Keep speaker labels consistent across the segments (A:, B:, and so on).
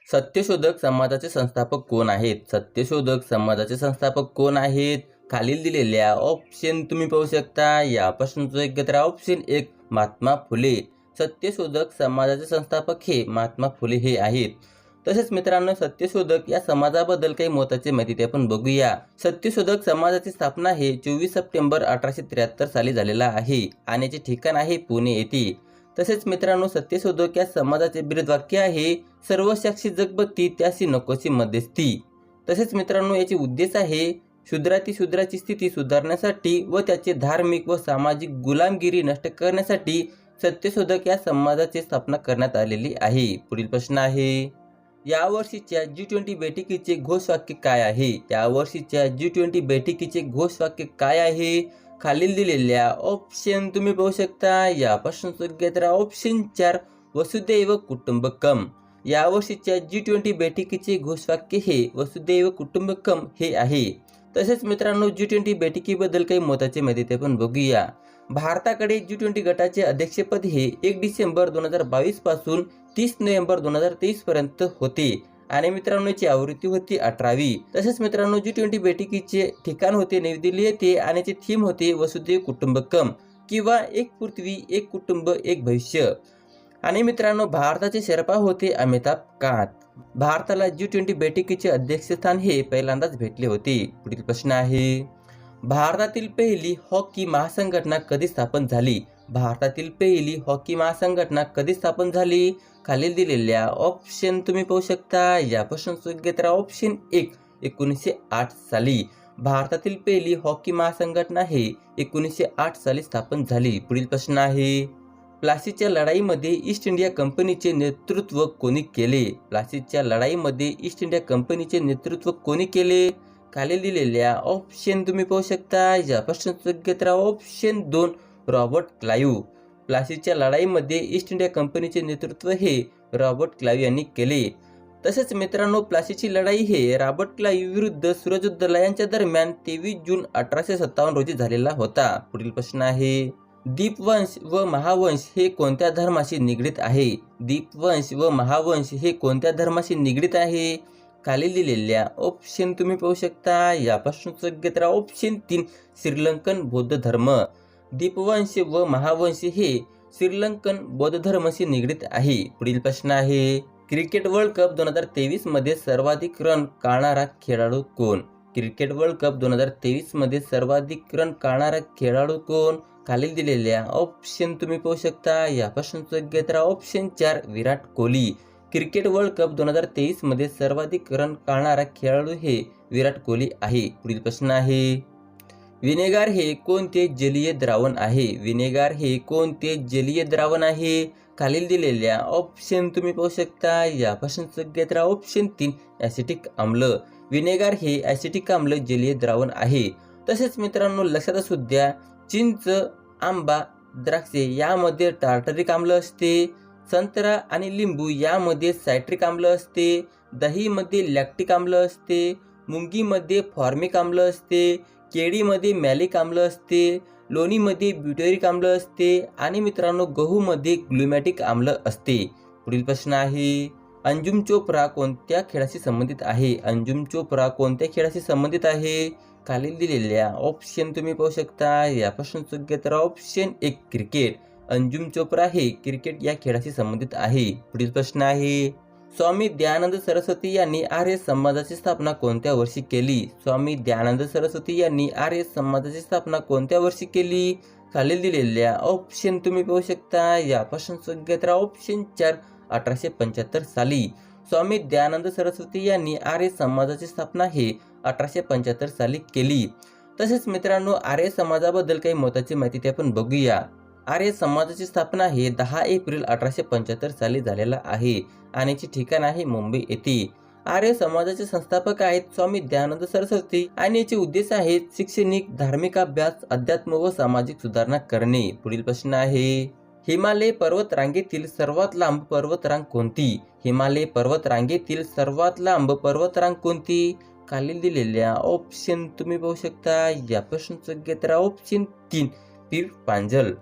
A: सत्यशोधक समाजाचे संस्थापक कोण आहेत? सत्यशोधक समाजाचे संस्थापक कोण आहेत? खालील दिलेल्या ऑप्शन तुम्ही पाहू शकता. या प्रश्नाचं योग्य उत्तर ऑप्शन 1 महात्मा फुले. सत्यशोधक समाजाचे संस्थापक हे महात्मा फुले हे आहेत. तसेच मित्रांनो, सत्यशोधक या समाजाबद्दल काही महत्त्वाची माहिती ते आपण बघूया. सत्यशोधक समाजाची स्थापना हे 24 सप्टेंबर 1873 साली झालेला आहे आणि याचे ठिकाण आहे पुणे येथे. तसेच मित्रांनो, सत्यशोधक या समाजाचे ब्रीदवाक्य आहे, सर्व साक्षी जगबत्ती त्याशी नकोशी मध्यस्थी. तसेच मित्रांनो, याचे उद्देश आहे शूद्राची स्थिती सुधारण्यासाठी व त्याचे धार्मिक व सामाजिक गुलामगिरी नष्ट करण्यासाठी सत्यशोधक या समाजाची स्थापना करण्यात आलेली आहे. पुढील प्रश्न आहे, यावर्षीच्या G20 बैठकीचे घोषवाक्य काय आहे? यावर्षीच्या G20 बैठकीचे घोषवाक्य काय आहे? खालील दिलेल्या ऑप्शन तुम्ही पाहू शकता. या प्रश्नाचं योग्य उत्तर ऑप्शन 4 वसुदैव कुटुंबकम. यावर्षीच्या G20 बैठकीचे घोषवाक्य हे वसुदैव कुटुंबकम हे आहे. तसेच मित्रांनो, G20 बैठकीबद्दल काही महत्त्वाची माहिती ते पण बघूया. भारताकडे G20 गटाचे अध्यक्षपद हे 1 डिसेंबर 2022 पासून 30 नोव्हेंबर 2023 पर्यंत होते आणि मित्रांनो, याची आवृत्ती होती 18वी. तसेच मित्रांनो, G20 बैठकीचे ठिकाण होते नवी दिल्ली येथे आणि याचे थीम होते वसुदैव कुटुंबकम किंवा एक पृथ्वी एक कुटुंब एक भविष्य. आणि मित्रांनो, भारताचे शेर्पा होते अमिताभ कांत. भारताला G20 बैठकीचे अध्यक्षस्थान हे पहिल्यांदाच भेटले होते. पुढील प्रश्न आहे, भारतातील पहिली हॉकी महासंघटना कधी स्थापन झाली? भारतातील पहिली हॉकी महासंघटना कधी स्थापन झाली? खालील दिलेल्या ऑप्शन तुम्ही पाहू शकता. या प्रश्नाचं योग्य उत्तर ऑप्शन 1 1908 साली. भारतातील पहिली हॉकी महासंघटना हे 1908 साली स्थापन झाली. पुढील प्रश्न आहे, प्लासीच्या लढाईमध्ये ईस्ट इंडिया कंपनीचे नेतृत्व कोणी केले? प्लासीच्या लढाईमध्ये ईस्ट इंडिया कंपनीचे नेतृत्व कोणी केले? खाली दिलेल्या ऑप्शन तुम्ही पाहू शकता. या प्रश्नाचं योग्य उत्तर ऑप्शन 2 रॉबर्ट क्लाइव्ह. प्लासीच्या लढाईमध्ये ईस्ट इंडिया कंपनीचे नेतृत्व हे रॉबर्ट क्लाइव्ह यांनी केले. तसेच मित्रांनो, प्लासीची लढाई हे रॉबर्ट क्लाइव्ह विरुद्ध सूरजउद्दौला यांच्या दरम्यान 23 जून 1857 रोजी झालेला होता. पुढील प्रश्न आहे, दीपवंश व महावंश हे कोणत्या धर्माशी निगडीत आहे? दीपवंश व महावंश हे कोणत्या धर्माशी निगडीत आहे? खाली दिलेल्या ऑप्शन तुम्ही पाहू शकता. या प्रश्नाचं योग्य उत्तर ऑप्शन 3 श्रीलंकन बौद्ध धर्म. दीपवंश व महावंश हे श्रीलंकन बौद्ध धर्माशी निगडीत आहे. पुढील प्रश्न आहे, क्रिकेट वर्ल्ड कप 2023 मध्ये सर्वाधिक रन काढणारा खेळाडू कोण? क्रिकेट वर्ल्ड कप 2023 मध्ये सर्वाधिक रन काढणारा खेळाडू कोण? खालील दिलेल्या ऑप्शन तुम्ही पाहू शकता. या प्रश्नाचं योग्य उत्तर option 4 Virat Kohli. Cricket world cup 2023 मध्ये सर्वाधिक रन काढणारा खेळाडू हे विराट कोहली आहे. पुढील प्रश्न आहे, विनेगार हे कोणते जलीय द्रावण आहे? विनेगार हे कोणते जलीय द्रावण आहे? खालील दिलेल्या ऑप्शन तुम्ही पाहू शकता. या प्रश्नाचं योग्य उत्तर ऑप्शन 3 ॲसिटिक आम्ल. विनेगार हे ॲसिटिक आम्ल जलीय द्रावण आहे. तसेच मित्रांनो, लक्षात असू द्या, चिंच, आंबा, द्राक्षे यामध्ये टार्टरिक आम्ल असते. संत्रा आणि लिंबू यामध्ये सायट्रिक आम्ल असते. दहीमध्ये लॅक्टिक आम्ल असते. मुंगीमध्ये फॉर्मिक आम्ल असते. केळीमध्ये मॅलिक आम्ल असते. लोणीमध्ये ब्युटेरिक आम्ल असते आणि मित्रांनो, गहूमध्ये ग्लुमॅटिक आम्ल असते. पुढील प्रश्न आहे, अंजुम चोप्रा कोणत्या खेळाशी संबंधित आहे? अंजुम चोप्रा कोणत्या खेळाशी संबंधित आहे? खालील दिलेल्या ऑप्शन तुम्ही पाहू शकता. या प्रश्नाचं योग्य उत्तर ऑप्शन 1 क्रिकेट. अंजुम चोप्रा हे क्रिकेट या खेळाशी संबंधित आहे. पुढील प्रश्न आहे, स्वामी दयानंद सरस्वती यांनी आर्य समाजाची स्थापना कोणत्या वर्षी केली? स्वामी दयानंद सरस्वती यांनी आर्य समाजाची स्थापना कोणत्या वर्षी केली? खालील दिलेल्या ऑप्शन तुम्ही पाहू शकता. या प्रश्नाचं योग्य उत्तर ऑप्शन 4 1875 साली. स्वामी दयानंद सरस्वती यांनी आर्य समाजाची स्थापना हे 1875 साली केली. तसेच मित्रांनो, आर्य समाजाबद्दल काही महत्त्वाची माहिती ते आपण बघूया. आर्य समाजाची स्थापना हे 10 एप्रिल 1875 साली झालेला आहे आणि याचे ठिकाण आहे मुंबई येथे. आर्य समाजाचे संस्थापक आहेत स्वामी दयानंद सरस्वती आणि याचे उद्देश आहेत शैक्षणिक, धार्मिक अभ्यास, अध्यात्म व सामाजिक सुधारणा करणे. पुढील प्रश्न आहे, हिमालय पर्वत रांगेतील सर्वात लांब पर्वतरांग कोणती? हिमालय पर्वत रांगेतील सर्वात लांब पर्वतरांग कोणती? खालील दिलेल्या ऑप्शन तुम्ही पाहू शकता. या प्रश्नाचं योग्य उत्तर ऑप्शन 3 पीर पांजल.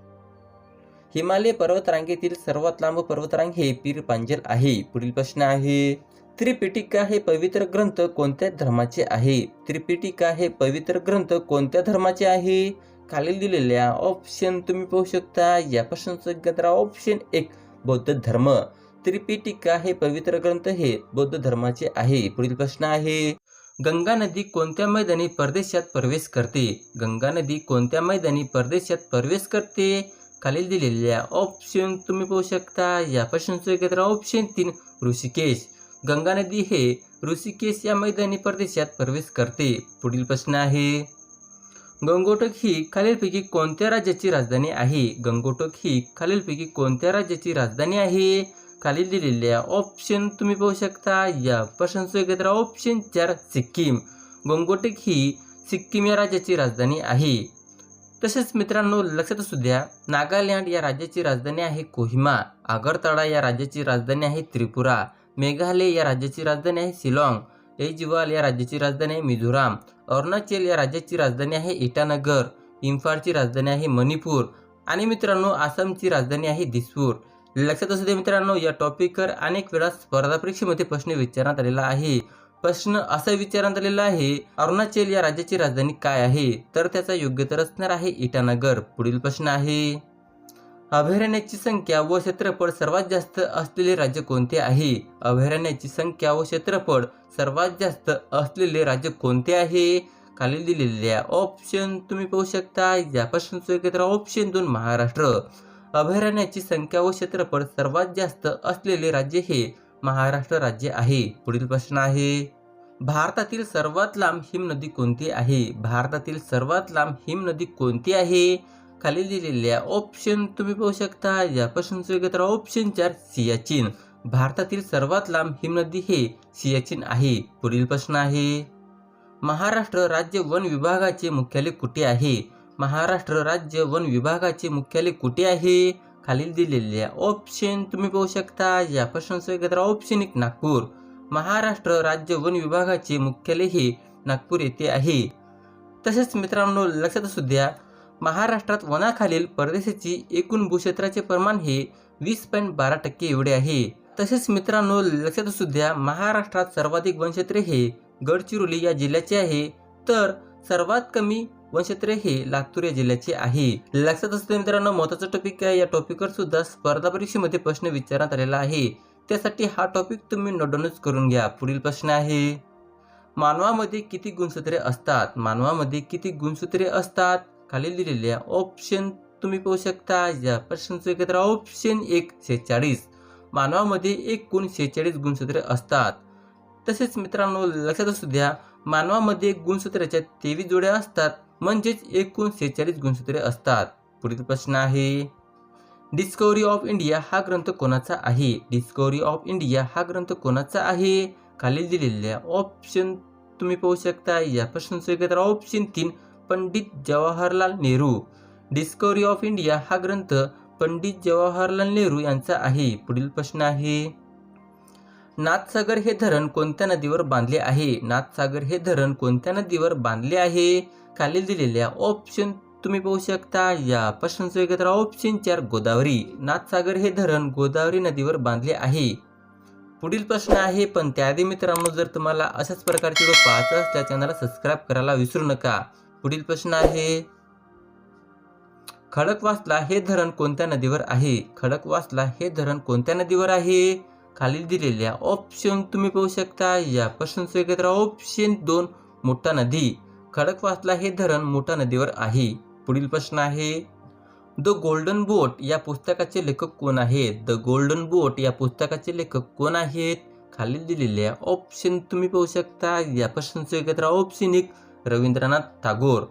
A: हिमालय पर्वतरांगेतील सर्वात लांब पर्वतरांग हे पीर पांजल आहे. पुढील प्रश्न आहे, त्रिपिटिका हे पवित्र ग्रंथ कोणत्या धर्माचे आहे? त्रिपिटिका हे पवित्र ग्रंथ कोणत्या धर्माचे आहे? खालील दिलेल्या ऑप्शन तुम्ही पाहू शकता. या प्रश्नाचं उत्तर आहे ऑप्शन 1 बौद्ध धर्म. त्रिपिटिका हे पवित्र ग्रंथ हे बौद्ध धर्माचे आहे. पुढील प्रश्न आहे, गंगा नदी कोणत्या मैदानी प्रदेशात प्रवेश करते? गंगा नदी कोणत्या मैदानी प्रदेशात प्रवेश करते? खालील दिलेल्या ऑप्शन तुम्ही पाहू शकता. या प्रश्नाचं उत्तर आहे ऑप्शन 3 ऋषिकेश. गंगा नदी हे ऋषिकेश या मैदानी प्रदेशात प्रवेश करते. पुढील प्रश्न आहे, गंगोटक ही खालीलपैकी कोणत्या राज्याची राजधानी आहे? गंगोटक ही खालीलपैकी कोणत्या राज्याची राजधानी आहे? खालील दिलेल्या ऑप्शन तुम्ही पाहू शकता. या प्रश्नाचं उत्तर आहे ऑप्शन 4 सिक्कीम. गंगोटक ही सिक्कीम या राज्याची राजधानी आहे. तसेच मित्रांनो लक्षात असू द्या, नागालँड या राज्याची राजधानी आहे कोहिमा. आगरतळा या राज्याची राजधानी आहे त्रिपुरा. मेघालय या राज्याची राजधानी आहे शिलाँग. ऐजवाल या राज्याची राजधानी आहे मिझोराम. अरुणाचल या राज्याची राजधानी आहे इटानगर. इम्फाळची राजधानी आहे मणिपूर. आणि मित्रांनो आसामची राजधानी आहे दिसपूर. लक्षात असू दे मित्रांनो, या टॉपिकवर अनेक वेळा स्पर्धा परीक्षेमध्ये प्रश्न विचारण्यात आलेला आहे. प्रश्न असा विचारण्यात आलेला आहे, अरुणाचल या राज्याची राजधानी काय आहे? तर त्याचा योग्य उत्तर असणार आहे इटानगर. पुढील प्रश्न आहे, अभयारण्याची संख्या व क्षेत्रफळ सर्वात जास्त असलेले राज्य कोणते आहे? अभयारण्याची संख्या व क्षेत्रफळ सर्वात जास्त असलेले राज्य कोणते आहे? खालील दिलेल्या ऑप्शन तुम्ही पाहू शकता. या प्रश्नाचं उत्तर ऑप्शन 2 महाराष्ट्र. अभयारण्याची संख्या व क्षेत्रफळ सर्वात जास्त असलेले राज्य हे महाराष्ट्र राज्य आहे. पुढील प्रश्न आहे, भारतातील सर्वात लांब हिमनदी कोणती आहे? भारतातील सर्वात लांब हिमनदी कोणती आहे? खालील दिलेल्या ऑप्शन तुम्ही पाहू शकता. या प्रश्नाचं उत्तर ऑप्शन 4 सियाचीन. भारतातील सर्वात लांब हिमनदी हे सियाचीन आहे. पुढील प्रश्न आहे, महाराष्ट्र राज्य वन विभागाचे मुख्यालय कुठे आहे? महाराष्ट्र राज्य वन विभागाचे मुख्यालय कुठे आहे? खालील दिलेल्या ऑप्शन तुम्ही पाहू शकता. या प्रश्नाचं उत्तर ऑप्शन 1 नागपूर. महाराष्ट्र राज्य वन विभागाचे मुख्यालय हे नागपूर येथे आहे. तसेच मित्रांनो लक्षात असू द्या, महाराष्ट्रात वनाखालील प्रदेशाची एकूण भूक्षेत्राचे प्रमाण हे 20.12% एवढे आहे. तसेच मित्रांनो लक्षात असू द्या, महाराष्ट्रात सर्वाधिक वनक्षेत्रे हे गडचिरोली या जिल्ह्याचे आहे, तर सर्वात कमी वनक्षेत्रे हे लातूर या जिल्ह्याचे आहे. लक्षात असू द्या मित्रांनो, महत्त्वाचा टॉपिक आहे. या टॉपिकवर सुद्धा स्पर्धा परीक्षेमध्ये प्रश्न विचारण्यात आलेला आहे. त्यासाठी हा टॉपिक तुम्ही नोट डाऊन करून घ्या. पुढील प्रश्न आहे, मानवामध्ये किती गुणसूत्रे असतात? मानवामध्ये किती गुणसूत्रे असतात? खालील दिलेल्या ऑप्शन तुम्ही पाहू शकता. या प्रश्नाचं उत्तर ऑप्शन 1 46. मानवामध्ये एकूण 46 गुणसूत्रे असतात. तसेच मित्रांनो लक्षात असू द्या, मानवामध्ये गुणसूत्राच्या 23 जोड्या असतात, म्हणजेच एकूण 46 गुणसूत्रे असतात. पुढील प्रश्न आहे, डिस्कव्हरी ऑफ इंडिया हा ग्रंथ कोणाचा आहे? डिस्कव्हरी ऑफ इंडिया हा ग्रंथ कोणाचा आहे? खालील दिलेल्या ऑप्शन तुम्ही पाहू शकता. या प्रश्नाचं उत्तर option 3 Pandit Jawaharlal Nehru. Discovery of India हा ग्रंथ पंडित जवाहरलाल नेहरू यांचा आहे. पुढील प्रश्न आहे, नाथसागर हे धरण कोणत्या नदीवर बांधले आहे? नाथसागर हे धरण कोणत्या नदीवर बांधले आहे? खालील दिलेल्या ऑप्शन तुम्ही पाहू शकता. या प्रश्नाचं उत्तर ऑप्शन 4 गोदावरी. नाथसागर हे धरण गोदावरी नदीवर बांधले आहे. पुढील प्रश्न आहे, पण त्याआधी मित्रांनो जर तुम्हाला अशाच प्रकारचे व्हिडिओ पाहायचे असल्यास चॅनलला सबस्क्राईब करायला विसरू नका. पुढील प्रश्न आहे, खडकवासला हे धरण कोणत्या नदीवर आहे? खडकवासला हे धरण कोणत्या नदीवर आहे? खालील दिलेल्या ऑप्शन तुम्ही पाहू शकता. या प्रश्नाचं उत्तर ऑप्शन 2 मोठा नदी. खडकवासला हे धरण मोठा नदीवर आहे. पुढील प्रश्न आहे, द गोल्डन बोट या पुस्तकाचे लेखक कोण आहेत? द गोल्डन बोट या पुस्तकाचे लेखक कोण आहेत? खालील दिलेल्या ऑप्शन तुम्ही पाहू शकता. या प्रश्नाचं उत्तर option 1 Rabindranath Tagore.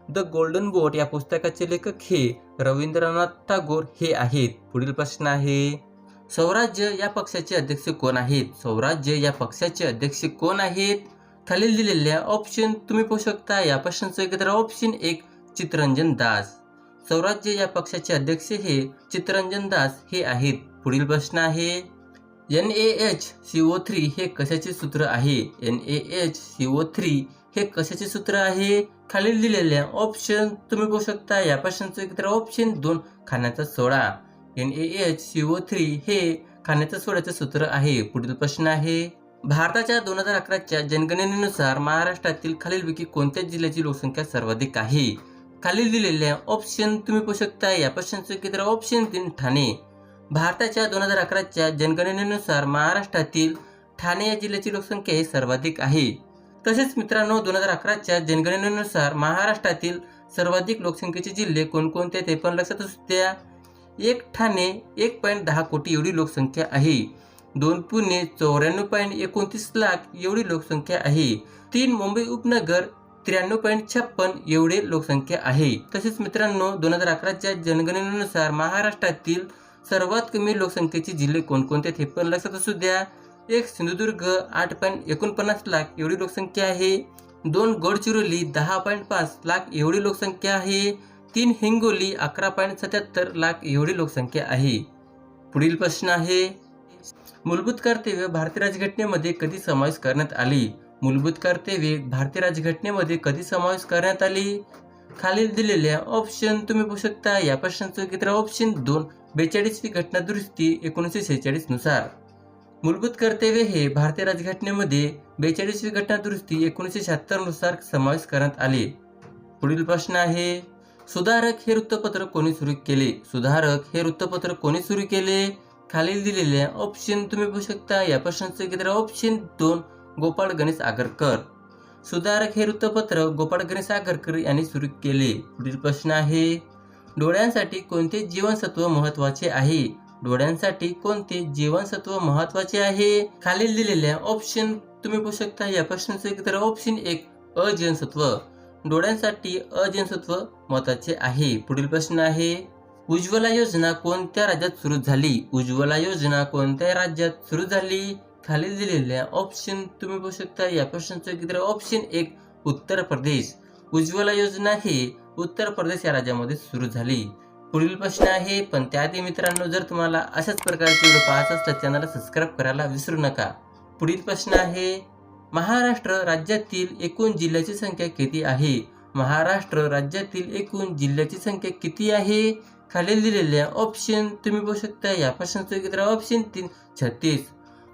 A: The golden boat या पुस्तकाचे लेखक हे रवींद्रनाथ टागोर हे आहेत. पुढील प्रश्न आहे, स्वराज्य या पक्षाचे अध्यक्ष कोण आहेत? स्वराज्य या पक्षाचे अध्यक्ष कोण आहेत? खालील दिलेल्या ऑप्शन तुम्ही पाहू शकता. या प्रश्नाचं उत्तर ऑप्शन 1 चित्तरंजन दास. स्वराज्य या पक्षाचे अध्यक्ष हे चित्तरंजन दास हे आहेत. पुढील प्रश्न आहे, NaHCO3 हे कशाचे सूत्र आहे? NaHCO3 हे कशाचे सूत्र आहे? खालील दिलेल्या ऑप्शन तुम्ही पाहू शकता. या प्रश्नाचं उत्तर ऑप्शन 2 खाण्याचा सोडा. NaHCO3 हे खाण्याच्या सोड्याचे सूत्र आहे. पुढील प्रश्न आहे, भारताच्या 2011च्या जनगणनेनुसार महाराष्ट्रातील खालीलपैकी कोणत्या जिल्ह्याची लोकसंख्या सर्वाधिक आहे? खालील दिलेल्या ऑप्शन तुम्ही पाहू शकता. या प्रश्नाचे उत्तर ऑप्शन 3 ठाणे. भारताच्या 2011च्या जनगणनेनुसार महाराष्ट्रातील ठाणे या जिल्ह्याची लोकसंख्या ही सर्वाधिक आहे. तसेच मित्रांनो, 2011च्या जनगणनेनुसार महाराष्ट्रातील सर्वाधिक लोकसंख्येचे जिल्हे कोणकोणते ते पण लक्षात असू द्या. 1 ठाणे 1.10 कोटी एवढी लोकसंख्या आहे. 2 पुणे 94.29 लाख एवढी लोकसंख्या आहे. 3 मुंबई उपनगर 93.56 एवढे लोकसंख्या आहे. तसेच मित्रांनो, 2011च्या जनगणनेनुसार महाराष्ट्रातील सर्वात कमी लोकसंख्येचे जिल्हे कोणकोणते ते पण लक्षात असू द्या. 1 सिंधुदुर्ग 8.49 लाख एवढी लोकसंख्या आहे. 2 गडचिरोली 10.5 लाख एवढी लोकसंख्या आहे. 3 हिंगोली 11.77 लाख एवढी लोकसंख्या आहे. पुढील प्रश्न आहे, मूलभूत कर्तव्य भारतीय राज्यघटनेमध्ये कधी समावेश करण्यात आली? मूलभूत कर्तव्ये भारतीय राज्यघटनेमध्ये कधी समावेश करण्यात आली? खालील दिलेल्या ऑप्शन तुम्ही पाहू शकता. या प्रश्नाचं उत्तर ऑप्शन 2 42वी घटना दुरुस्ती 1946 नुसार. मूलभूत कर्तव्ये हे भारतीय राज्यघटनेमध्ये 42वी घटना दुरुस्ती 1976 नुसार समावेश करण्यात आले. पुढील प्रश्न आहे, सुधारक हे वृत्तपत्र कोणी सुरू केले? सुधारक हे वृत्तपत्र कोणी सुरू केले? खालील दिलेल्या ऑप्शन तुम्ही पाहू शकता. या प्रश्नाचं उत्तर ऑप्शन 2 गोपाळ गणेश आगरकर. सुधारक हे वृत्तपत्र गोपाळ गणेश आगरकर यांनी सुरू केले. पुढील प्रश्न आहे, डोळ्यांसाठी कोणते जीवनसत्व महत्वाचे आहे? डोळ्यांसाठी कोणते जीवनसत्व महत्वाचे आहे? खालील दिलेल्या ऑप्शन तुम्ही पाहू शकता. या प्रश्नाचं उत्तर ऑप्शन 1 अ जीवनसत्व. डोळ्यांसाठी अ जीवनसत्व महत्वाचे आहे. पुढील प्रश्न आहे, उज्ज्वला योजना कोणत्या राज्यात सुरू झाली? उज्ज्वला योजना कोणत्या राज्यात सुरू झाली? खालील दिलेल्या ऑप्शन तुम्ही पाहू शकता. या प्रश्नाचं उत्तर ऑप्शन 1 उत्तर प्रदेश. उज्ज्वला योजना ही उत्तर प्रदेश या राज्यामध्ये सुरू झाली. पुढील प्रश्न आहे, पण त्याआधी मित्रांनो, जर तुम्हाला अशाच प्रकारचे व्हिडिओ पाहायचे असतात चॅनलला सबस्क्राईब करायला विसरू नका. पुढील प्रश्न आहे, महाराष्ट्र राज्यातील एकूण जिल्ह्याची संख्या किती आहे? महाराष्ट्र राज्यातील एकूण जिल्ह्याची संख्या किती आहे? खालील दिलेल्या ऑप्शन तुम्ही पाहू शकता. या प्रश्नाचं उत्तर ऑप्शन 3 36.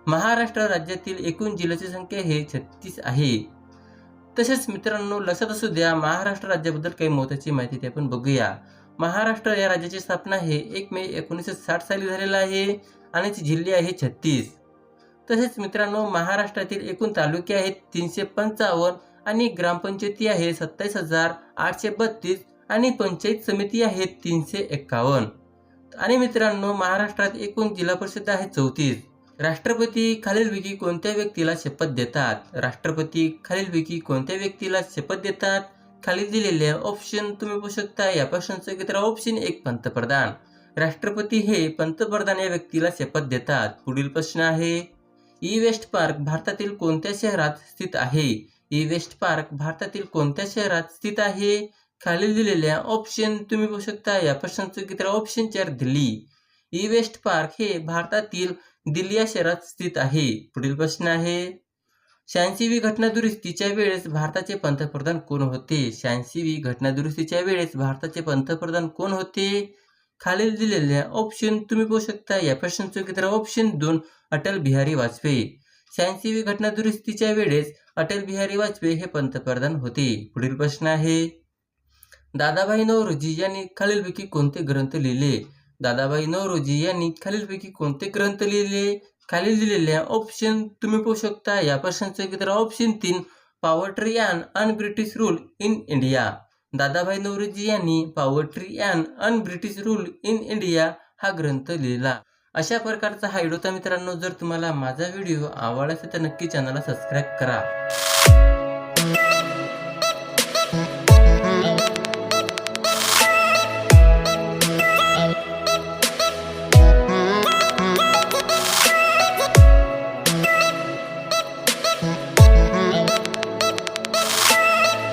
A: महाराष्ट्र राज्यातील एकूण जिल्ह्याची संख्या हे 36 आहे. तसेच मित्रांनो, लक्षात असू द्या, महाराष्ट्र राज्याबद्दल काही महत्त्वाची माहिती ते आपण बघूया. महाराष्ट्र या राज्याची स्थापना हे 1 मे 1960 साली झालेला आहे आणि जिल्हे आहे 36. तसेच मित्रांनो, महाराष्ट्रातील एकूण तालुके आहेत 355 आणि ग्रामपंचायती आहे 27,832 आणि पंचायत समिती आहेत 351. आणि मित्रांनो, महाराष्ट्रात एकूण जिल्हा परिषद आहे 34. राष्ट्रपती खालीलपैकी कोणत्या व्यक्तीला शपथ देतात? राष्ट्रपती खालीलपैकी कोणत्या व्यक्तीला शपथ देतात? खाली दिलेल्या ऑप्शन तुम्ही पाहू शकता. या प्रश्नाचं उत्तर ऑप्शन 1 पंतप्रधान. राष्ट्रपती हे पंतप्रधान या व्यक्तीला शपथ देतात. पुढील प्रश्न आहे, ई वेस्ट पार्क भारतातील कोणत्या शहरात स्थित आहे? ई वेस्ट पार्क भारतातील कोणत्या शहरात स्थित आहे? खालील दिलेल्या ऑप्शन तुम्ही पाहू शकता. या प्रश्नाचं उत्तर ऑप्शन 4 दिल्ली. ई वेस्ट पार्क हे भारतातील दिल्ली या शहरात स्थित आहे. पुढील प्रश्न आहे, 86वी घटना दुरुस्तीच्या वेळेस भारताचे पंतप्रधान कोण होते? 86वी घटना दुरुस्तीच्या वेळेस भारताचे पंतप्रधान कोण होते? खालील दिलेल्या ऑप्शन तुम्ही पाहू शकता. या प्रश्नाचं उत्तर ऑप्शन 2 अटल बिहारी वाजपेयी. 86वी घटना दुरुस्तीच्या वेळेस अटल बिहारी वाजपेयी हे पंतप्रधान होते. पुढील प्रश्न आहे, दादाभाई नौरोजी यांनी खालीलपैकी कोणते ग्रंथ लिहिले? दादाभाई नौरोजी यांनी खालीलपैकी कोणते ग्रंथ लिहिले? खालील दिलेल्या ऑप्शन तुम्ही पाहू शकता. या प्रश्नाचं उत्तर option 3 poverty and British rule in India. Dadabhai Naoroji यांनी poverty and British rule in India हा ग्रंथ लिहिला. अशा प्रकारचा हा व्हिडिओ होता मित्रांनो. जर तुम्हाला माझा व्हिडिओ आवडला असेल तर नक्की चॅनलला सबस्क्राईब करा.